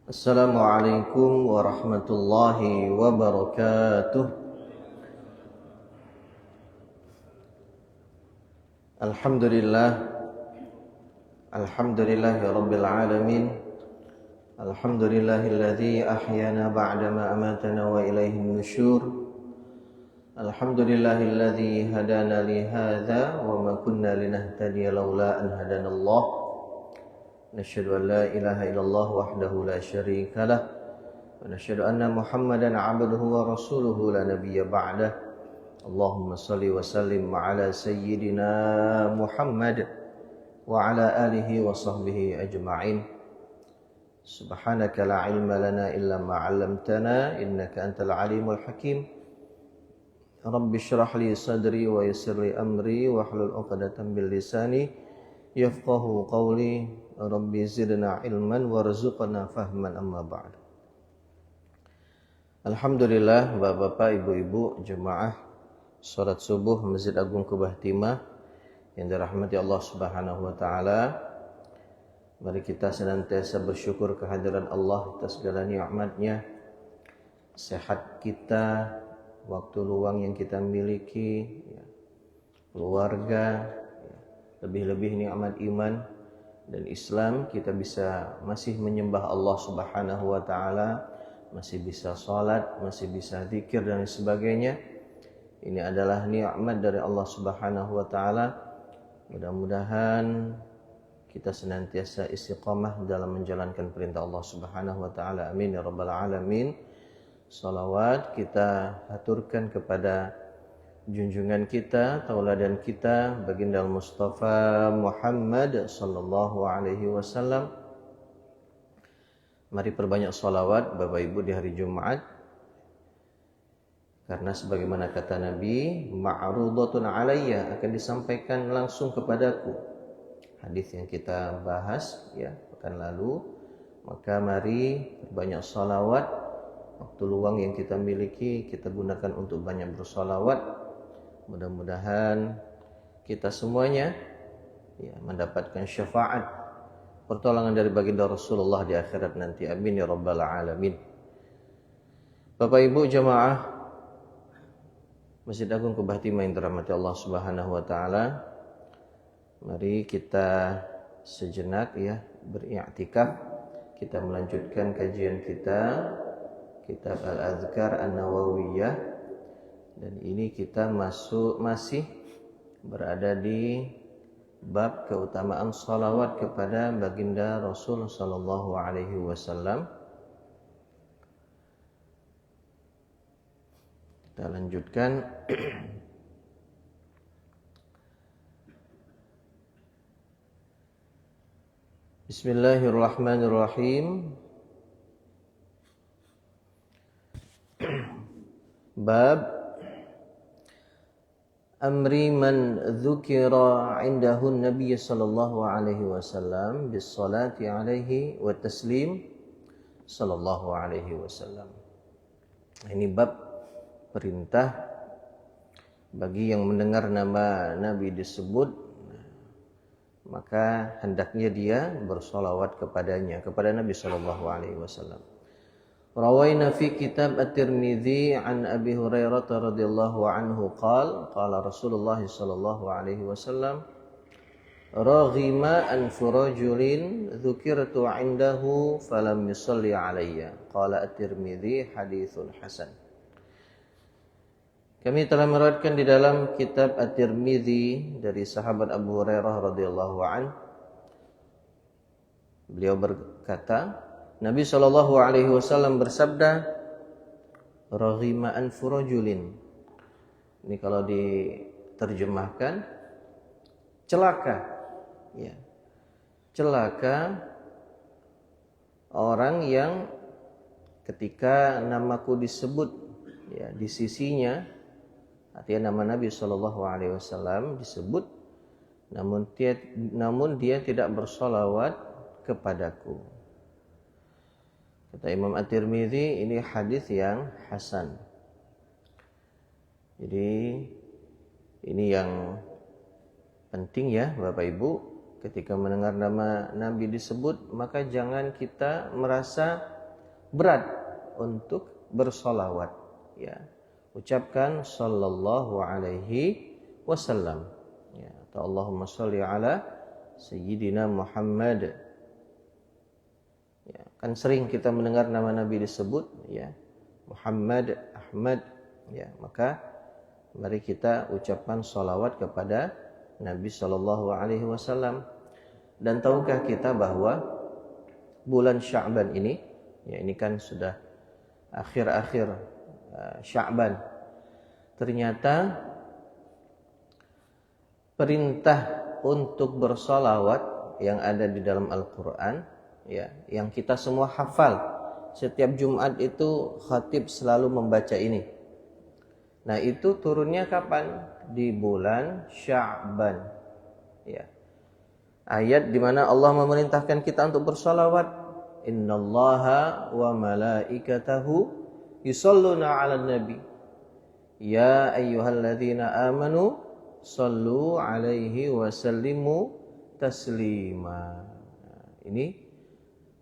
Assalamualaikum warahmatullahi wabarakatuh. Alhamdulillah. Alhamdulillahi rabbil alamin. Alhamdulillahilladzi ahyana ba'dama amatana wa ilaihin nusyur. Alhamdulillahilladzi hadana li hadza wa ma kunna linahtadiya laula an hadanallah. Nasyhadu an la ilaha illallah wahdahu la syarika lah wa nasyhadu anna Muhammadan 'abduhu wa rasuluhu la nabiyya ba'dah. Allahumma shalli wa sallim ala sayyidina Muhammad wa ala alihi wa sahbihi ajma'in. Subhanaka la ilma lana illa ma 'allamtana innaka antal alimul hakim. Rabbi shrah li sadri wa yassir li amri wahlul 'uqdatam min lisani yafqahu qawli. Rabbi zidna ilman warzuqna fahman amma ba'd. Alhamdulillah, Bapak-bapak, Ibu-ibu, jemaah salat subuh Masjid Agung Kubah Timah yang dirahmati Allah Subhanahu wa taala. Mari kita senantiasa bersyukur kehadiran Allah atas segala nikmat-Nya. Sehat kita, waktu luang yang kita miliki, keluarga, lebih-lebih nikmat iman dan Islam, kita bisa masih menyembah Allah Subhanahu wa taala, masih bisa salat, masih bisa zikir dan sebagainya. Ini adalah nikmat dari Allah Subhanahu wa taala. Mudah-mudahan kita senantiasa istiqamah dalam menjalankan perintah Allah Subhanahu wa taala. Amin ya rabbal alamin. Salawat kita haturkan kepada junjungan kita, tauladan kita, baginda Mustafa Muhammad sallallahu alaihi wasallam. Mari perbanyak salawat Bapak Ibu di hari Jumat. Karena sebagaimana kata Nabi, ma'rudatun alayya, akan disampaikan langsung kepadaku. Hadis yang kita bahas pekan lalu. Maka mari perbanyak salawat. Waktu luang yang kita miliki kita gunakan untuk banyak bersalawat. Mudah-mudahan kita semuanya mendapatkan syafaat, pertolongan dari baginda Rasulullah di akhirat nanti. Amin ya rabbal alamin. Bapak Ibu jemaah Masjid Agung Kubah Timah yang dirahmati Allah Subhanahu wa taala. Mari kita sejenak beriktikaf. Kita melanjutkan kajian kita kitab Al-Adhkar An-Nawawiyah. Dan ini kita masih berada di bab keutamaan salawat kepada baginda Rasul sallallahu alaihi wasallam. Kita lanjutkan. Bismillahirrahmanirrahim. Bab amri man dzukira indahu Nabi sallallahu alaihi wasallam bis salati alaihi wa taslim sallallahu alaihi wasallam. Ini bab perintah bagi yang mendengar nama Nabi disebut, maka hendaknya dia bersolawat kepadanya, kepada Nabi sallallahu alaihi wasallam. Rawaina fi kitab At-Tirmidzi an Abi Hurairah radhiyallahu anhu qala Rasulullah sallallahu alaihi wasallam raghima anfu rajulin dzukirtu indahu falam yusalli alayya. Qala At-Tirmidzi haditsun hasan. Kami telah meriwayatkan di dalam kitab At-Tirmidzi dari sahabat Abu Hurairah radhiyallahu anhu. Beliau berkata, Nabi sallallahu alaihi wasallam bersabda, raghima anfu rajulin. Ini kalau diterjemahkan celaka. Celaka orang yang ketika namaku disebut di sisinya, artinya nama Nabi sallallahu alaihi wasallam disebut, namun dia tidak bersolawat kepadaku. Kata Imam At-Tirmidzi, ini hadis yang hasan. Jadi ini yang penting Bapak Ibu, ketika mendengar nama Nabi disebut, maka jangan kita merasa berat untuk bersolawat. Ya, ucapkan sallallahu alaihi wasallam. Ya, atau Allahumma sholli ala Sayyidina Muhammad. Ya, kan sering kita mendengar nama Nabi disebut, ya, Muhammad, Ahmad. Ya, maka mari kita ucapkan salawat kepada Nabi Shallallahu Alaihi Wasallam. Dan tahukah kita bahwa bulan Sya'ban ini, ya ini kan sudah akhir-akhir Sya'ban, ternyata perintah untuk bersolawat yang ada di dalam Al-Quran, ya, yang kita semua hafal, setiap Jumat itu khatib selalu membaca ini. Nah, itu turunnya kapan? Di bulan Sya'ban. Ya. Ayat di mana Allah memerintahkan kita untuk bersolawat. Innallaha wa malaikatahu yusholluna 'alan nabi. Ya ayyuhalladzina amanu shallu 'alaihi wa sallimu taslima. Nah, ini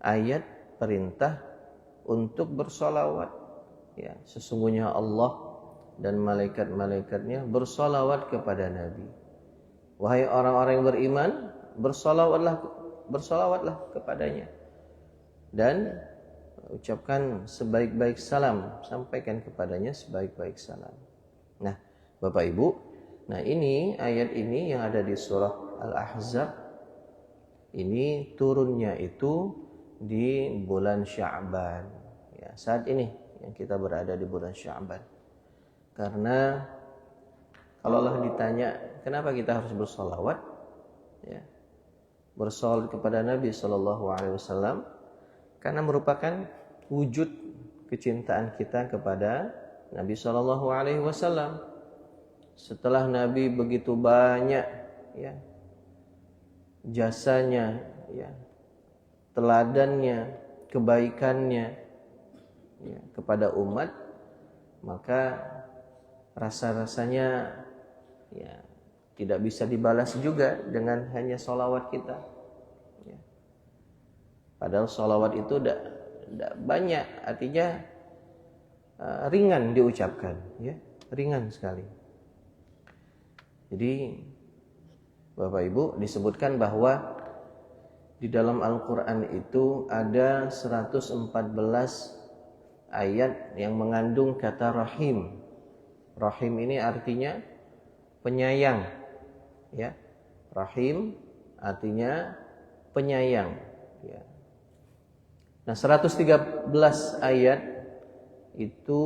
ayat perintah untuk bersolawat. Ya, sesungguhnya Allah dan malaikat-malaikatnya bersolawat kepada Nabi. Wahai orang-orang yang beriman, bersolawatlah kepadanya. Dan ucapkan sebaik-baik salam, sampaikan kepadanya sebaik-baik salam. Nah, Bapak Ibu, nah ini ayat ini yang ada di surah Al-Ahzab, ini turunnya itu di bulan Sya'ban. Ya, saat ini yang kita berada di bulan Sya'ban. Karena kalau Allah ditanya kenapa kita harus bersolawat, ya, bersolawat kepada Nabi Shallallahu Alaihi Wasallam, karena merupakan wujud kecintaan kita kepada Nabi Shallallahu Alaihi Wasallam. Setelah Nabi begitu banyak, ya, jasanya, ya, teladannya, kebaikannya, ya, kepada umat, maka rasa-rasanya, ya, tidak bisa dibalas juga dengan hanya sholawat kita. Ya. Padahal sholawat itu tidak banyak, artinya ringan diucapkan, ya, ringan sekali. Jadi Bapak Ibu, disebutkan bahwa di dalam Al-Quran itu ada 114 ayat yang mengandung kata rahim. Rahim ini artinya penyayang, ya. Rahim artinya penyayang, ya. Nah, 113 ayat itu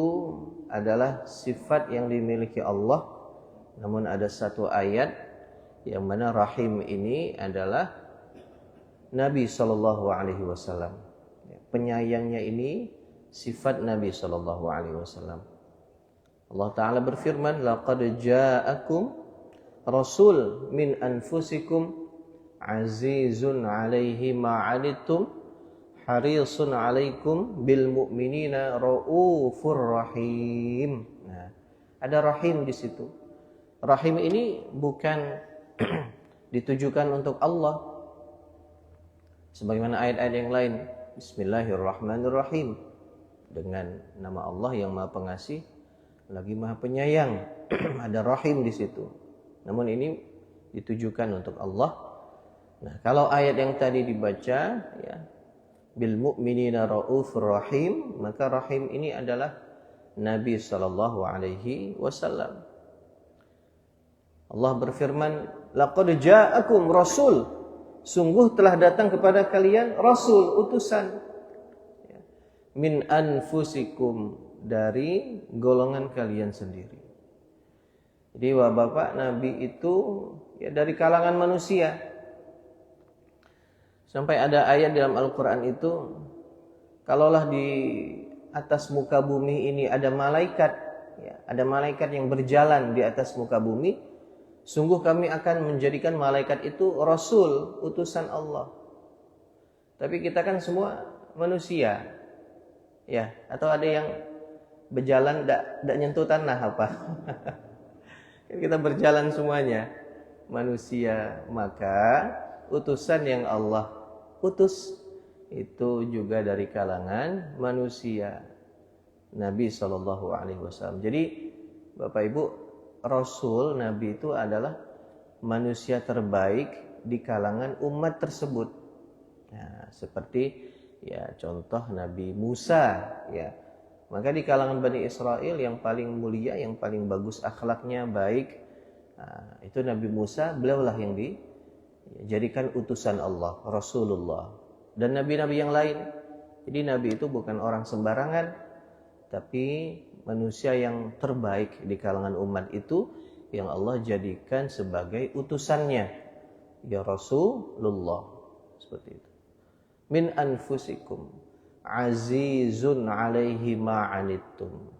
adalah sifat yang dimiliki Allah. Namun ada satu ayat yang mana rahim ini adalah Nabi Shallallahu Alaihi Wasallam. Penyayangnya ini sifat Nabi Shallallahu Alaihi Wasallam. Allah Ta'ala berfirman, laqad ja'akum rasul min anfusikum azizun alaihi ma'anittum harisun alaikum bil mu'minina raufur rahim. Nah, ada rahim di situ. Rahim ini bukan ditujukan untuk Allah, sebagaimana ayat-ayat yang lain. Bismillahirrahmanirrahim, dengan nama Allah yang Maha Pengasih lagi Maha Penyayang. Ada rahim di situ. Namun ini ditujukan untuk Allah. Nah, kalau ayat yang tadi dibaca, ya, bil mu'minina raufur rahim, maka rahim ini adalah Nabi sallallahu alaihi wasallam. Allah berfirman, laqad ja'akum rasul, sungguh telah datang kepada kalian rasul, utusan, ya, min anfusikum, dari golongan kalian sendiri. Jadi Bapak, Nabi itu, ya, dari kalangan manusia. Sampai ada ayat dalam Al-Quran itu, kalaulah di atas muka bumi ini ada malaikat, ya, ada malaikat yang berjalan di atas muka bumi, sungguh kami akan menjadikan malaikat itu rasul, utusan Allah. Tapi kita kan semua manusia, ya, atau ada yang berjalan tidak nyentuh tanah apa? Kita berjalan semuanya manusia, maka utusan yang Allah utus itu juga dari kalangan manusia. Nabi SAW. Jadi Bapak Ibu, Rasul Nabi itu adalah manusia terbaik di kalangan umat tersebut. Nah, seperti ya contoh Nabi Musa ya. Maka di kalangan Bani Israel yang paling mulia, yang paling bagus akhlaknya, baik, itu Nabi Musa, beliaulah yang dijadikan utusan Allah, Rasulullah. Dan nabi-nabi yang lain. Jadi Nabi itu bukan orang sembarangan, tapi manusia yang terbaik di kalangan umat itu yang Allah jadikan sebagai utusannya, ya Rasulullah. Seperti itu. Min anfusikum azizun alaihi ma'anittum.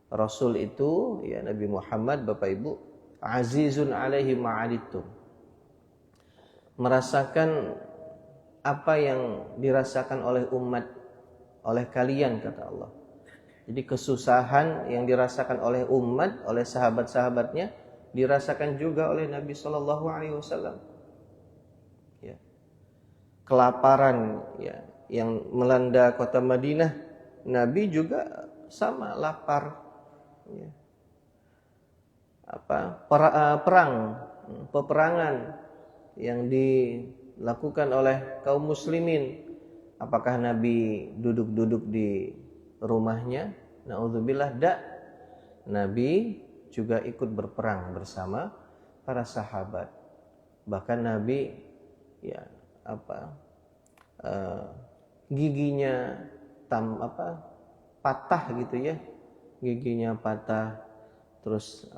Rasul itu ya Nabi Muhammad, Bapak Ibu, azizun alaihi ma'anittum. Merasakan apa yang dirasakan oleh umat, oleh kalian, kata Allah. Jadi kesusahan yang dirasakan oleh umat, oleh sahabat-sahabatnya, dirasakan juga oleh Nabi Shallallahu Alaihi Wasallam. Ya. Kelaparan ya yang melanda kota Madinah, Nabi juga sama lapar. Ya. Peperangan yang dilakukan oleh kaum muslimin, apakah Nabi duduk-duduk di rumahnya? Na'udzubillah, Nabi juga ikut berperang bersama para sahabat. Bahkan Nabi ya giginya patah gitu ya, giginya patah, terus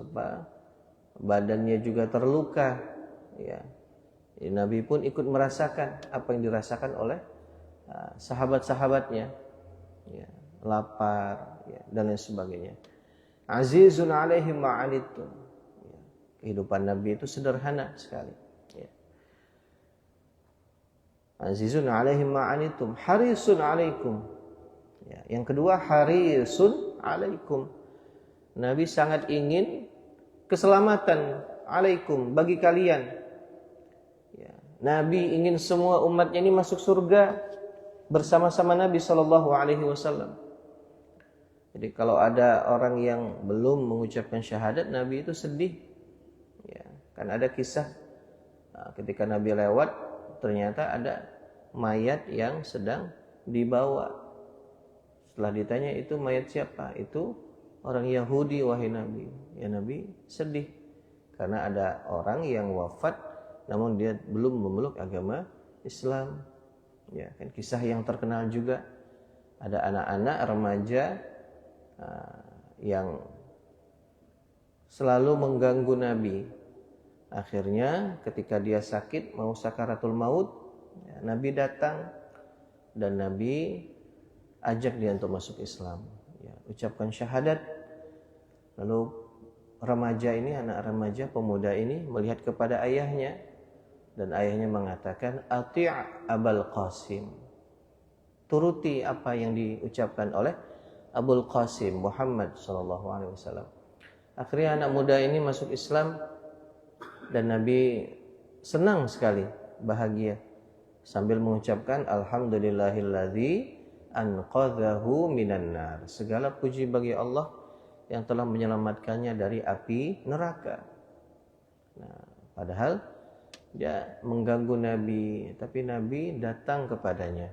badannya juga terluka ya. Nabi pun ikut merasakan apa yang dirasakan oleh sahabat-sahabatnya ya, lapar ya, dan lain sebagainya. Azizun alaihi ma'anittum ya. Kehidupan Nabi itu sederhana sekali ya. Azizun alaihi ma'anittum harisun alaikum ya. Yang kedua, harisun alaikum. Nabi sangat ingin keselamatan alaikum, bagi kalian ya. Nabi ingin semua umatnya ini masuk surga bersama-sama Nabi SAW. Jadi kalau ada orang yang belum mengucapkan syahadat, Nabi itu sedih ya. Kan ada kisah ketika Nabi lewat, ternyata ada mayat yang sedang dibawa. Setelah ditanya, itu mayat siapa? Itu orang Yahudi, wahai Nabi. Ya, Nabi sedih karena ada orang yang wafat namun dia belum memeluk agama Islam. Ya, kan kisah yang terkenal juga. Ada anak-anak remaja yang selalu mengganggu Nabi. Akhirnya ketika dia sakit mau sakaratul maut, ya, Nabi datang dan Nabi ajak dia untuk masuk Islam. Ya, ucapkan syahadat. Lalu remaja ini, anak remaja pemuda ini melihat kepada ayahnya dan ayahnya mengatakan, "Ati' Abul Qasim." Turuti apa yang diucapkan oleh Abul Qasim Muhammad sallallahu alaihi wasallam. Akhirnya anak muda ini masuk Islam dan Nabi senang sekali, bahagia sambil mengucapkan alhamdulillahilladzi anqadhahu minan nar. Segala puji bagi Allah yang telah menyelamatkannya dari api neraka. Nah, padahal dia mengganggu Nabi, tapi Nabi datang kepadanya,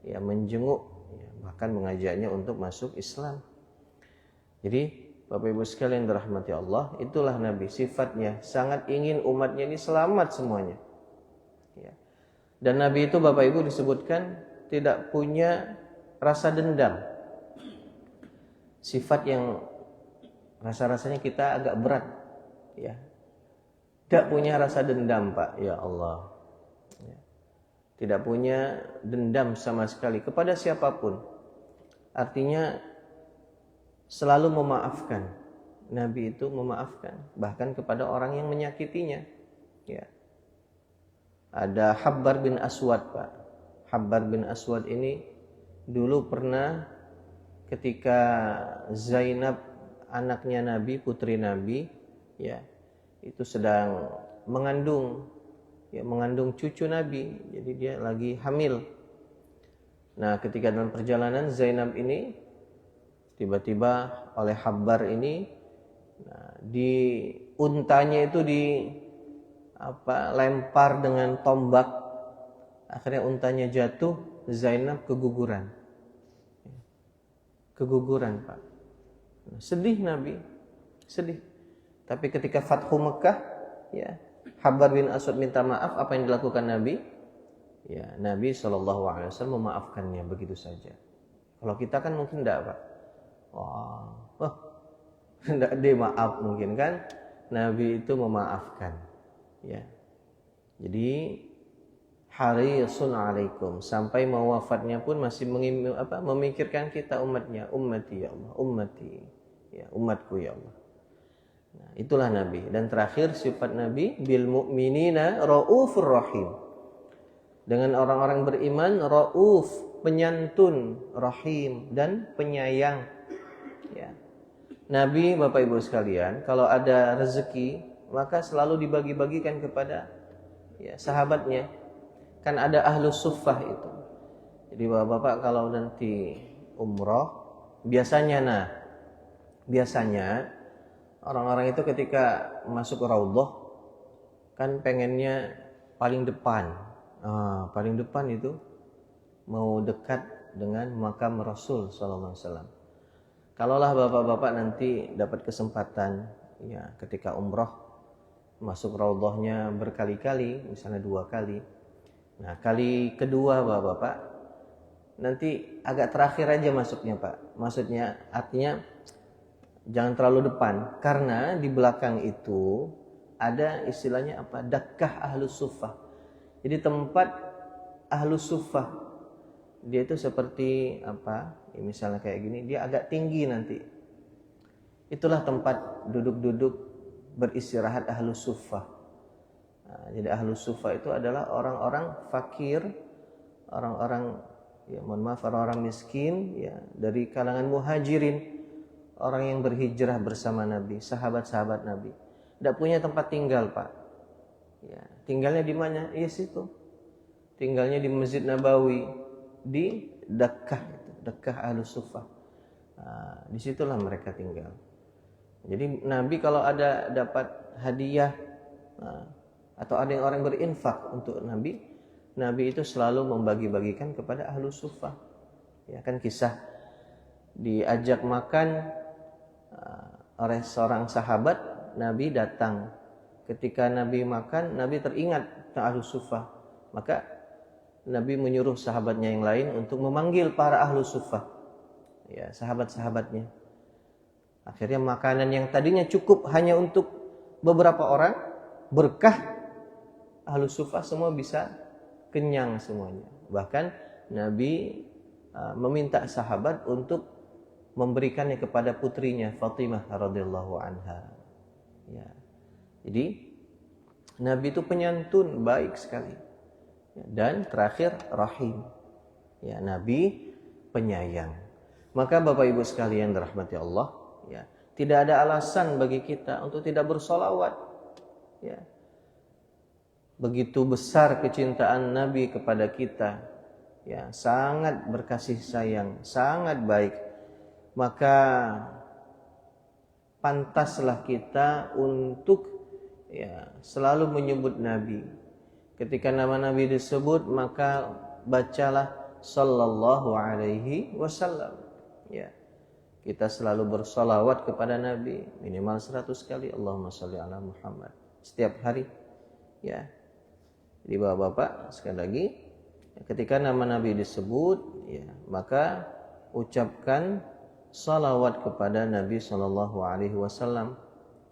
ya, menjenguk, ya, bahkan mengajaknya untuk masuk Islam. Jadi Bapak Ibu sekalian dirahmati Allah, itulah Nabi, sifatnya sangat ingin umatnya ini selamat semuanya. Ya. Dan Nabi itu Bapak Ibu disebutkan tidak punya rasa dendam. Sifat yang rasa-rasanya kita agak berat, ya. Tidak punya rasa dendam, Pak, ya Allah. Ya. Tidak punya dendam sama sekali kepada siapapun. Artinya selalu memaafkan. Nabi itu memaafkan bahkan kepada orang yang menyakitinya. Ya. Ada Habbar bin Aswad, Pak. Habbar bin Aswad ini dulu pernah ketika Zainab, anaknya Nabi, putri Nabi, ya, itu sedang mengandung cucu Nabi. Jadi dia lagi hamil. Nah, ketika dalam perjalanan Zainab ini tiba-tiba oleh Habbar ini, nah, di untanya itu lempar dengan tombak, akhirnya untanya jatuh, Zainab keguguran Pak. Sedih Nabi, sedih. Tapi ketika Fathu Mekah, ya, Habbar bin Aswad minta maaf, apa yang dilakukan Nabi? Ya, Nabi SAW memaafkannya begitu saja. Kalau kita kan mungkin enggak, Pak. Wah, enggak deh maaf mungkin kan. Nabi itu memaafkan. Ya. Jadi harisun alaikum, sampai mau wafatnya pun masih memikirkan kita umatnya, ummati ya Allah, ummati, ya umatku ya Allah. Nah, itulah Nabi. Dan terakhir sifat Nabi, bil mu'minina raufur rahim. Dengan orang-orang beriman, rauf, penyantun, rahim, dan penyayang. Ya. Nabi, Bapak Ibu sekalian, kalau ada rezeki maka selalu dibagi-bagikan kepada ya sahabatnya. Kan ada ahlus suffah itu. Jadi Bapak kalau nanti umroh, biasanya orang-orang itu ketika masuk ke Raudhah kan pengennya paling depan. Paling depan itu mau dekat dengan makam Rasul sallallahu alaihi wasallam. Kalaulah Bapak-bapak nanti dapat kesempatan ya ketika umroh masuk Raudhahnya berkali-kali, misalnya 2 kali. Nah, kali kedua Bapak-bapak nanti agak terakhir aja masuknya, Pak. Maksudnya artinya jangan terlalu depan, karena di belakang itu ada istilahnya apa? Dakkah ahlus suffah. Jadi tempat ahlus suffah dia itu seperti apa? Ya, misalnya kayak gini, dia agak tinggi nanti. Itulah tempat duduk-duduk beristirahat ahlus suffah. Nah, jadi ahlus suffah itu adalah orang-orang fakir, orang-orang ya mohon maaf, orang-orang miskin ya dari kalangan muhajirin, orang yang berhijrah bersama Nabi, sahabat-sahabat Nabi. Tidak punya tempat tinggal, Pak. Ya, tinggalnya di mana? Iya situ. Tinggalnya di Masjid Nabawi, di Dakkah ahlus suffah. Nah, disitulah mereka tinggal. Jadi Nabi kalau ada dapat hadiah atau ada yang orang berinfak untuk Nabi itu selalu membagi-bagikan kepada ahlus suffah. Ya kan kisah diajak makan oleh seorang sahabat, Nabi datang. Ketika Nabi makan, Nabi teringat tentang ahlus suffah. Maka Nabi menyuruh sahabatnya yang lain untuk memanggil para ahlus suffah. Ya, sahabat-sahabatnya. Akhirnya makanan yang tadinya cukup hanya untuk beberapa orang, berkah ahlus suffah semua bisa kenyang semuanya. Bahkan Nabi meminta sahabat untuk memberikannya kepada putrinya Fatimah radhiyallahu anha. Ya. Jadi Nabi itu penyantun baik sekali. Dan terakhir rahim. Ya, Nabi penyayang. Maka Bapak Ibu sekalian dirahmati Allah, ya, tidak ada alasan bagi kita untuk tidak bersolawat. Ya. Begitu besar kecintaan Nabi kepada kita, ya, sangat berkasih sayang, sangat baik. Maka pantaslah kita untuk ya selalu menyebut Nabi. Ketika nama Nabi disebut, maka bacalah sallallahu alaihi wasallam. Ya. Kita selalu bersolawat kepada Nabi minimal 100 kali, Allahumma sholli ala Muhammad, setiap hari. Ya. Jadi Bapak-bapak sekali lagi, ketika nama Nabi disebut, ya, maka ucapkan salawat kepada Nabi sallallahu alaihi wasallam.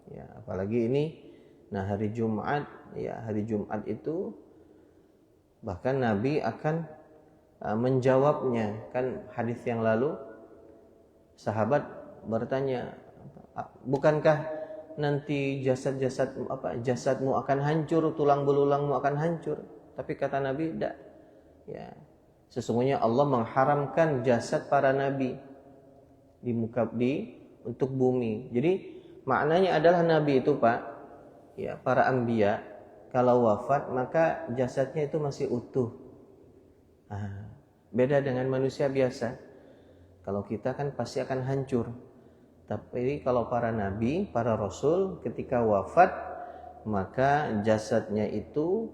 Ya, apalagi ini hari Jumat, ya, hari Jumat itu bahkan Nabi akan menjawabnya. Kan hadis yang lalu sahabat bertanya, bukankah nanti jasadmu akan hancur, tulang belulangmu akan hancur? Tapi kata Nabi, tidak. Ya, sesungguhnya Allah mengharamkan jasad para nabi untuk bumi. Jadi maknanya adalah nabi itu, Pak, ya, para anbiya kalau wafat maka jasadnya itu masih utuh. Beda dengan manusia biasa. Kalau kita kan pasti akan hancur. Tapi kalau para nabi, para rasul ketika wafat, maka jasadnya itu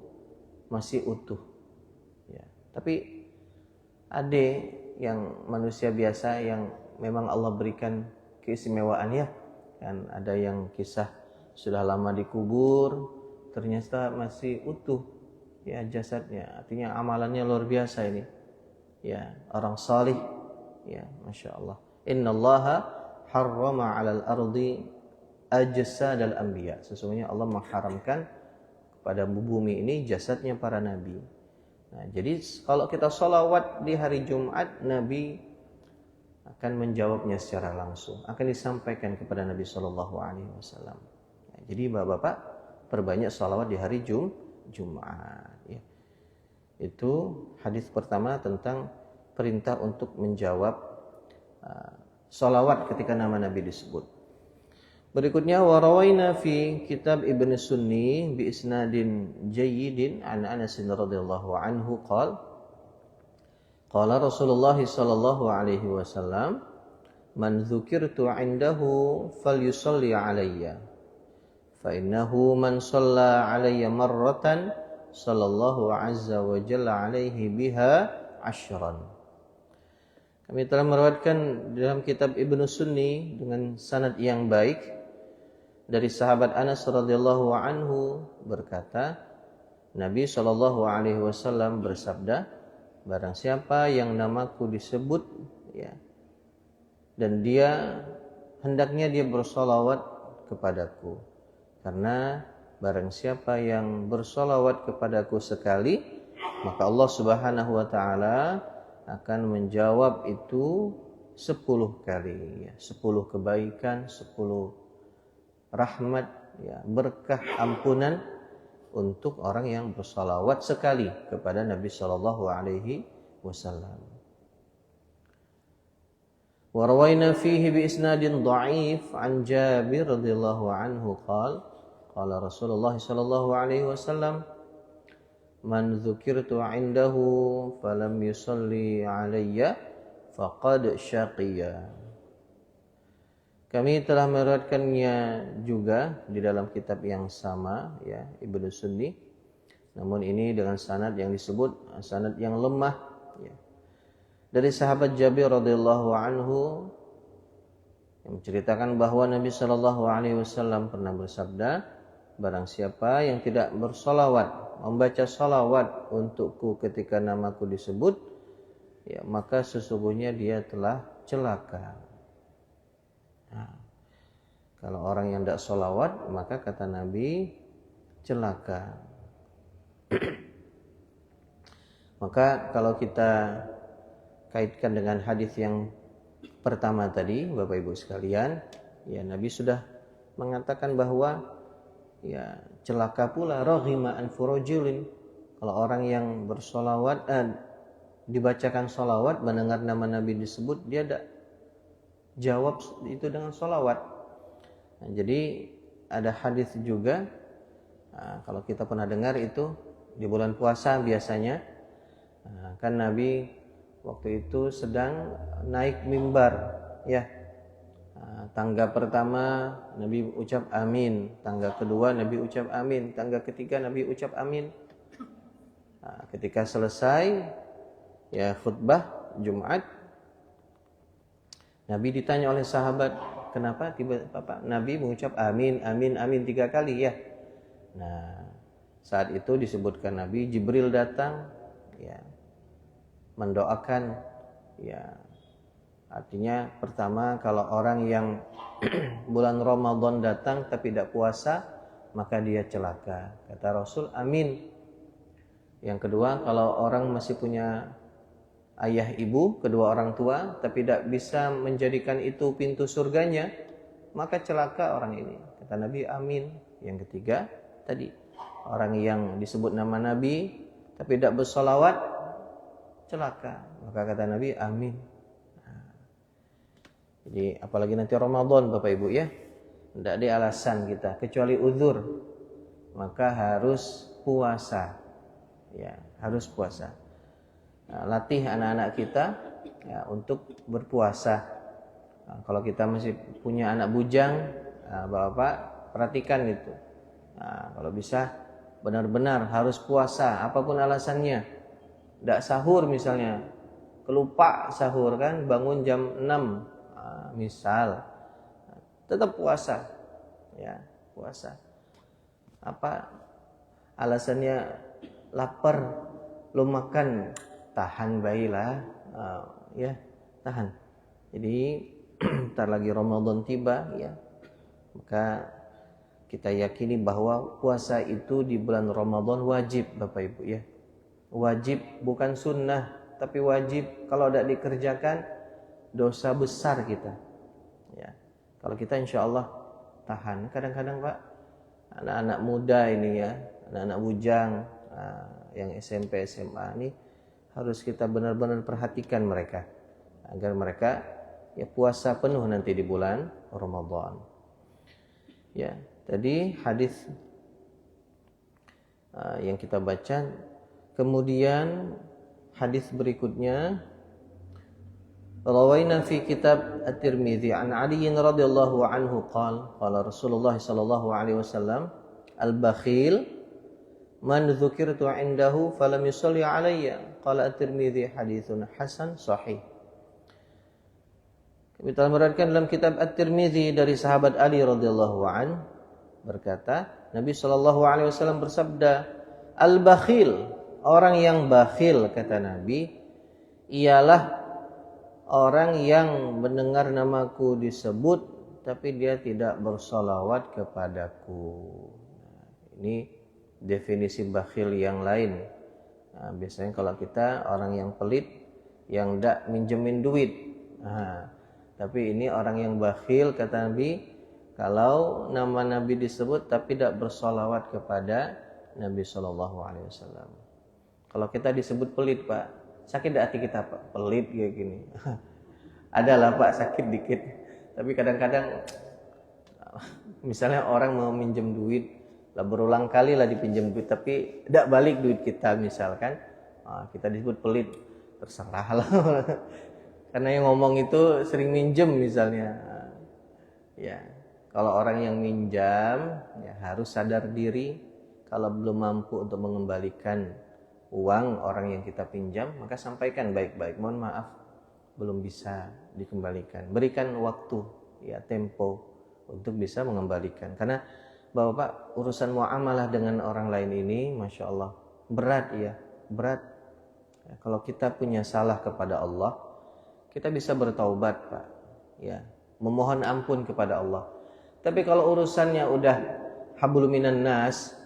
masih utuh. Ya. Tapi ada yang manusia biasa yang memang Allah berikan keistimewaan ya. Kan ada yang kisah sudah lama dikubur, ternyata masih utuh ya jasadnya. Artinya amalannya luar biasa ini. Ya, orang salih. Ya, Masya Allah. Innallaha harrama 'alal ardi ajsadal anbiya. Sesungguhnya Allah mengharamkan pada bumi ini jasadnya para nabi. Nah, jadi kalau kita sholawat di hari Jumat, Nabi akan menjawabnya secara langsung, akan disampaikan kepada Nabi Shallallahu Alaihi Wasallam. Nah, jadi bapak-bapak perbanyak sholawat di hari Jumat. Ya. Itu hadis pertama tentang perintah untuk menjawab sholawat ketika nama Nabi disebut. Berikutnya warawaina fi kitab Ibn Sunni bi isnadin jayyidin an Anas radhiyallahu anhu qala Rasulullah sallallahu alaihi wasallam man dzukirtu 'indahu falyusalli 'alayya fa innahu man shalla 'alayya marratan sallallahu azza wa jalla 'alaihi biha 'ashran. Kami telah meriwayatkan dalam kitab Ibn Sunni dengan sanad yang baik dari sahabat Anas radhiyallahu anhu berkata, Nabi Shallallahu alaihi wasallam bersabda, barang siapa yang namaku disebut ya dan dia hendaknya dia bersolawat kepadaku, karena barang siapa yang bersolawat kepadaku sekali, maka Allah Subhanahu wa taala akan menjawab itu 10 kali ya, 10 kebaikan, 10 rahmat ya, berkah ampunan untuk orang yang bersalawat sekali kepada Nabi sallallahu alaihi wasallam. Wa rawaina fihi bi isnadin dha'if an Jabir radhiyallahu anhu qala Rasulullah sallallahu alaihi wasallam man dzukirtu 'indahu falam yusalli 'alayya faqad syaqiya. Kami telah meriwayatkannya juga di dalam kitab yang sama ya, Ibnu Sunni. Namun ini dengan sanad yang disebut sanad yang lemah ya. Dari sahabat Jabir radhiyallahu anhu yang menceritakan bahwa Nabi sallallahu alaihi wasallam pernah bersabda, barang siapa yang tidak bersolawat, membaca salawat untukku ketika namaku disebut, ya maka sesungguhnya dia telah celaka. Nah, kalau orang yang tidak sholawat, maka kata Nabi celaka. Maka kalau kita kaitkan dengan hadis yang pertama tadi, Bapak Ibu sekalian, ya Nabi sudah mengatakan bahwa ya celaka pula raghima an furujulin. Kalau orang yang bersolawat dibacakan solawat, mendengar nama Nabi disebut, dia tidak jawab itu dengan sholawat. Nah, jadi ada hadis juga, kalau kita pernah dengar itu di bulan puasa biasanya, kan Nabi waktu itu sedang naik mimbar, ya. Tangga pertama Nabi ucap amin, tangga kedua Nabi ucap amin, tangga ketiga Nabi ucap amin. Ketika selesai ya khutbah Jumat, Nabi ditanya oleh sahabat, kenapa tiba-tiba Nabi mengucap amin, amin, amin 3 kali ya. Nah, saat itu disebutkan Nabi Jibril datang, ya, mendoakan, ya. Artinya pertama kalau orang yang bulan Ramadan datang tapi tidak puasa, maka dia celaka. Kata Rasul, amin. Yang kedua, kalau orang masih punya ayah ibu, kedua orang tua, tapi tidak bisa menjadikan itu pintu surganya, maka celaka orang ini. Kata Nabi, amin. Yang ketiga, tadi orang yang disebut nama Nabi, tapi tidak bersolawat, celaka. Maka kata Nabi, amin. Jadi apalagi nanti Ramadan Bapak Ibu ya, tidak ada alasan kita kecuali uzur, maka harus puasa. Ya, harus puasa. latih anak-anak kita ya, untuk berpuasa. Kalau kita masih punya anak bujang, bapak perhatikan itu. Kalau bisa benar-benar harus puasa, apapun alasannya. Tidak sahur misalnya, kelupa sahur kan, bangun jam 6 misal, tetap puasa, ya puasa. Apa alasannya? Lapar, lo makan, tahan baiklah, ya tahan. Jadi ntar lagi Ramadan tiba, ya maka kita yakini bahwa puasa itu di bulan Ramadan wajib, Bapak Ibu ya. Wajib, bukan sunnah, tapi wajib. Kalau tidak dikerjakan dosa besar kita. Ya. Kalau kita insya Allah tahan. Kadang-kadang Pak, anak-anak muda ini ya, anak-anak bujang yang SMP, SMA ini harus kita benar-benar perhatikan mereka agar mereka ya puasa penuh nanti di bulan Ramadan. Ya. Tadi hadis yang kita baca, kemudian hadis berikutnya rawaina fi kitab At-Tirmidzi an Ali radhiyallahu anhu qala Rasulullah sallallahu alaihi wasallam al-bakhil man dzukirtu indahu falam yusalli alayya qala At-Tirmidzi haditsun hasan sahih. Kita meriwayatkan dalam kitab At-Tirmidzi dari sahabat Ali radhiyallahu anhu berkata, Nabi sallallahu alaihi wasallam bersabda, al-bakhil, orang yang bakhil kata Nabi, ialah orang yang mendengar namaku disebut tapi dia tidak bersolawat kepadaku. Ini definisi bakhil yang lain. Biasanya kalau kita orang yang pelit, yang tidak minjemin duit. Tapi ini orang yang bakhil kata Nabi, kalau nama Nabi disebut tapi tidak bersolawat kepada Nabi Shallallahu Alaihi Wasallam. Kalau kita disebut pelit Pak, sakit hati kita Pak, pelit kayak gini. Adalah Pak sakit dikit. Tapi kadang-kadang misalnya orang mau minjem duit, lah berulang kali lah dipinjam duit tapi tidak balik duit kita misalkan, kita disebut pelit, terserah lah. Karena yang ngomong itu sering minjem misalnya, ya. Kalau orang yang minjam ya harus sadar diri, kalau belum mampu untuk mengembalikan uang orang yang kita pinjam, maka sampaikan baik-baik, mohon maaf belum bisa dikembalikan. Berikan waktu, ya tempo untuk bisa mengembalikan. Karena Bapak urusan muamalah dengan orang lain ini, masya Allah berat ya, berat. Ya, kalau kita punya salah kepada Allah, kita bisa bertaubat Pak, ya memohon ampun kepada Allah. Tapi kalau urusannya udah hablum minan nas,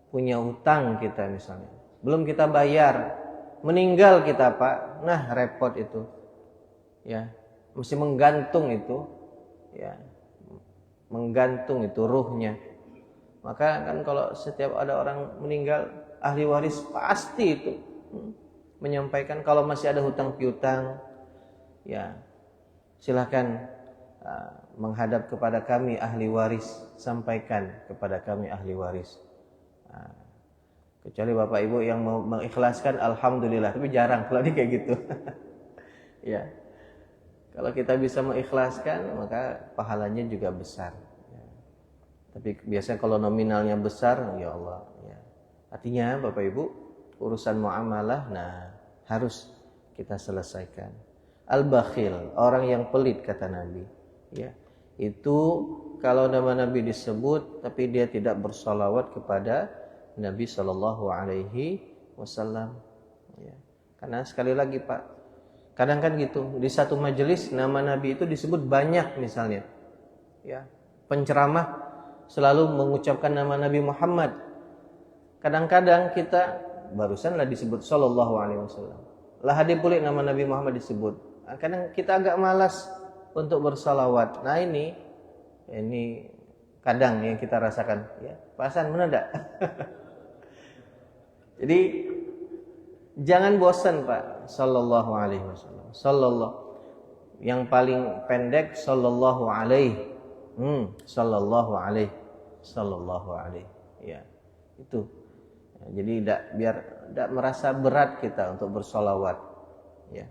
punya utang kita misalnya, belum kita bayar, meninggal kita Pak, nah repot itu, ya mesti menggantung itu, ya menggantung itu ruhnya. Maka kan kalau setiap ada orang meninggal, ahli waris pasti itu menyampaikan. Kalau masih ada hutang piutang, ya silahkan menghadap kepada kami ahli waris, sampaikan kepada kami ahli waris. Kecuali Bapak Ibu yang mau mengikhlaskan, alhamdulillah, tapi jarang kalau ini kayak gitu. Ya, kalau kita bisa mengikhlaskan maka pahalanya juga besar. Ya. Tapi biasanya kalau nominalnya besar, ya Allah. Ya. Artinya Bapak Ibu urusan muamalah, nah harus kita selesaikan. Al-bakhil, orang yang pelit kata Nabi. Ya, itu kalau nama Nabi disebut tapi dia tidak bersolawat kepada Nabi Shallallahu Alaihi Wasallam. Ya. Karena sekali lagi Pak, kadang kan gitu di satu majelis nama Nabi itu disebut banyak misalnya. Ya, penceramah selalu mengucapkan nama Nabi Muhammad. Kadang-kadang kita barusan lah disebut Shallallahu Alaihi Wasallam. Lah hadir pulih nama Nabi Muhammad disebut. Kadang kita agak malas untuk bersalawat. Nah ini kadang yang kita rasakan. Ya, Pasan benar enggak? Jadi jangan bosan Pak. Sallallahu alaihi wasallam. Sallallahu. Yang paling pendek sallallahu alaihi. Sallallahu alaihi. Sallallahu alaihi. Ya, itu. Ya, jadi biar tidak merasa berat kita untuk bersolawat, ya.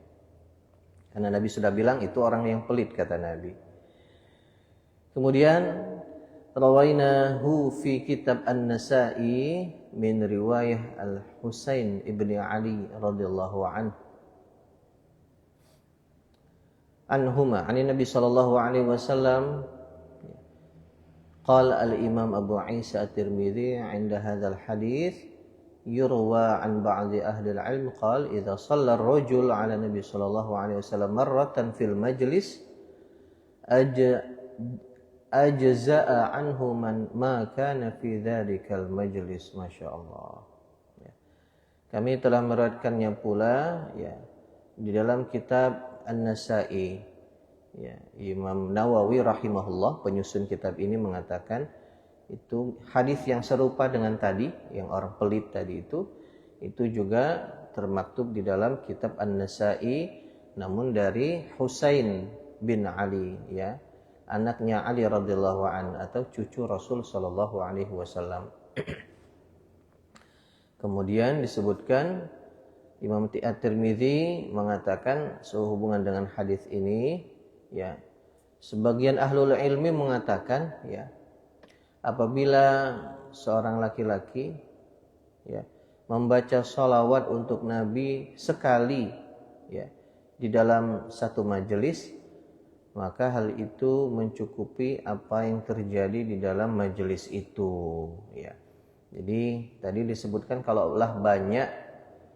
Karena Nabi sudah bilang itu orang yang pelit, kata Nabi. Kemudian rawainahu fi kitab An-Nasa'i min riwayah Al-Husain ibni Ali radhiyallahu anhuma an Nabi sallallahu alaihi wasallam qala al-Imam Abu Isa At-Tirmidzi 'inda hadzal hadits yurwa an ba'di ahli al-'ilm qala idza shalla ar-rajul 'ala Nabi sallallahu alaihi wasallam marratan fil majlis ajza'a anhu ma kana fi dzalikal majlis. masyaallah, ya. Kami telah meriwayatkannya pula, ya, di dalam kitab An-Nasa'i, ya. Imam Nawawi rahimahullah penyusun kitab ini mengatakan itu hadis yang serupa dengan tadi, yang orang pelit tadi itu juga termaktub di dalam kitab An-Nasa'i, namun dari Husain bin Ali, ya, anaknya Ali radhiyallahu an atau cucu Rasul sallallahu alaihi wasallam. Kemudian disebutkan Imam At-Tirmidzi mengatakan sehubungan dengan hadis ini, ya, sebagian ahlul ilmi mengatakan, ya, apabila seorang laki-laki, ya, membaca sholawat untuk Nabi sekali, ya, di dalam satu majelis, maka hal itu mencukupi apa yang terjadi di dalam majelis itu, ya. Jadi tadi disebutkan kalaulah banyak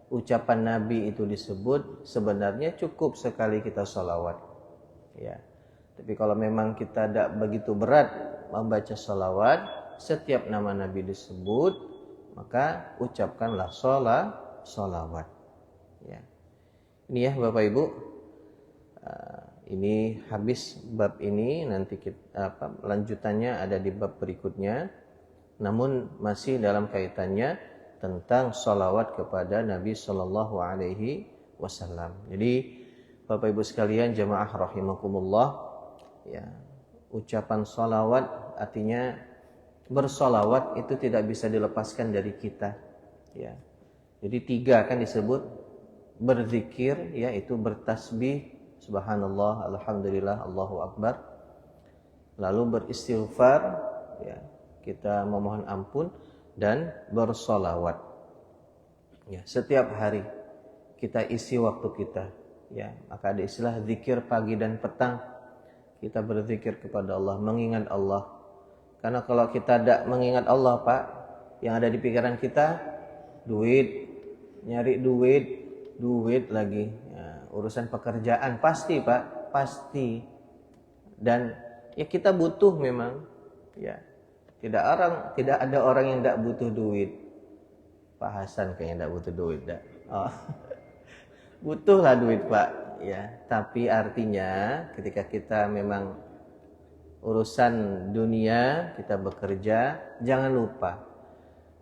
ucapan Nabi itu disebut, sebenarnya cukup sekali kita sholawat, ya. Tapi kalau memang kita tidak begitu berat membaca sholawat, setiap nama Nabi disebut, maka ucapkanlah sholawat, ya. Ini, ya, Bapak Ibu, ini habis bab ini. Nanti lanjutannya ada di bab berikutnya, namun masih dalam kaitannya tentang sholawat kepada Nabi Sallallahu Alaihi Wasallam. Jadi Bapak Ibu sekalian jamaah rahimakumullah, ya, ucapan sholawat artinya bersolawat itu tidak bisa dilepaskan dari kita, ya. Jadi 3 kan disebut berzikir, yaitu bertasbih subhanallah, alhamdulillah, Allahu akbar, lalu beristighfar, ya, kita memohon ampun, dan bersolawat, ya. Setiap hari kita isi waktu kita, ya. Maka ada istilah zikir pagi dan petang. Kita berzikir kepada Allah, mengingat Allah. Karena kalau kita tidak mengingat Allah, Pak, yang ada di pikiran kita duit, nyari duit lagi, ya, urusan pekerjaan pasti, Pak, pasti. Dan ya kita butuh memang, ya. Tidak ada orang yang tidak butuh duit. Pak Hasan kayaknya tidak butuh duit, tidak. Oh. Butuhlah duit, Pak, ya. Tapi artinya ketika kita memang urusan dunia, kita bekerja, jangan lupa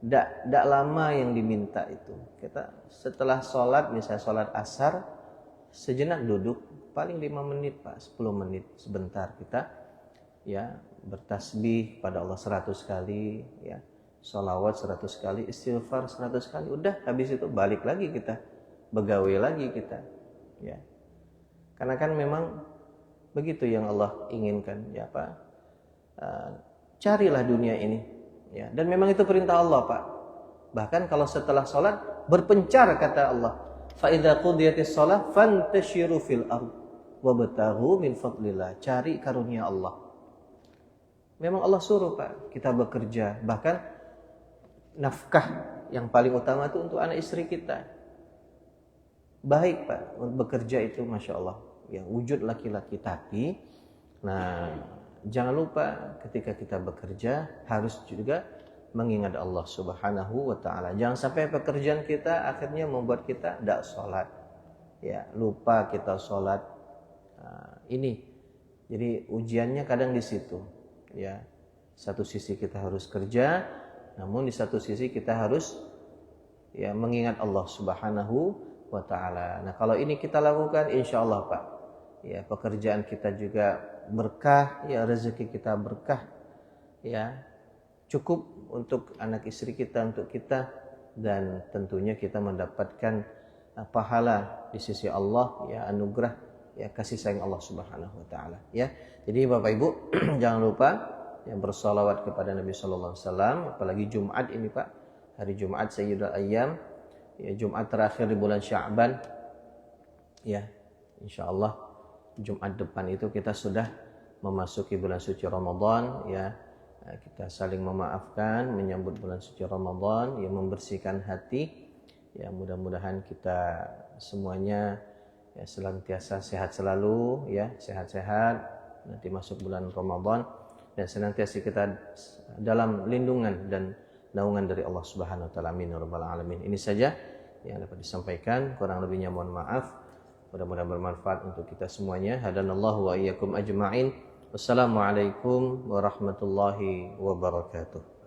tidak lama yang diminta itu. Kita setelah sholat, misalnya sholat asar, sejenak duduk, paling 5 menit, Pak, 10 menit, sebentar kita, ya, bertasbih pada Allah 100 kali, ya, sholawat 100 kali, istighfar 100 kali, udah, habis itu balik lagi kita, begawe lagi kita, ya. Karena kan memang begitu yang Allah inginkan, ya, Pak. Carilah dunia ini, ya, dan memang itu perintah Allah, Pak. Bahkan kalau setelah sholat berpencar, kata Allah, fa idza qudiyatis shalah fantashiru fil ardh wabtaghu min fadlillah. Cari karunia Allah. Memang Allah suruh, Pak, kita bekerja. Bahkan nafkah yang paling utama itu untuk anak istri kita. Baik, Pak, bekerja itu Masya Allah, ya, wujud laki-laki. Tapi, nah, jangan lupa ketika kita bekerja harus juga mengingat Allah Subhanahu wa ta'ala. Jangan sampai pekerjaan kita akhirnya membuat kita tidak sholat, ya, lupa kita sholat. Nah, ini jadi ujiannya kadang di situ, ya. Satu sisi kita harus kerja, namun di satu sisi kita harus, ya, mengingat Allah Subhanahu wa ta'ala. Nah, kalau ini kita lakukan, insya Allah, Pak, ya, pekerjaan kita juga berkah, ya, rezeki kita berkah, ya, cukup untuk anak istri kita, untuk kita, dan tentunya kita mendapatkan pahala di sisi Allah, ya anugerah, ya kasih sayang Allah Subhanahu wa taala, ya. Jadi Bapak Ibu jangan lupa yang bersalawat kepada Nabi sallallahu alaihi wasallam, apalagi Jumat ini Pak. Hari Jumat Sayyidul Ayyam, ya Jumat terakhir di bulan Sya'ban. Ya, insyaallah Jumat depan itu kita sudah memasuki bulan suci Ramadan, ya. Kita saling memaafkan menyambut bulan suci Ramadan, yang membersihkan hati. Ya, mudah-mudahan kita semuanya ya senantiasa sehat selalu, ya, sehat-sehat nanti masuk bulan Ramadan, dan senantiasa kita dalam lindungan dan naungan dari Allah Subhanahu wa taala. Amin ya rabbal alamin. Ini saja yang dapat disampaikan, kurang lebihnya mohon maaf. Mudah-mudahan bermanfaat untuk kita semuanya. Hadanallahu wa iyyakum ajma'in. Wassalamualaikum warahmatullahi wabarakatuh.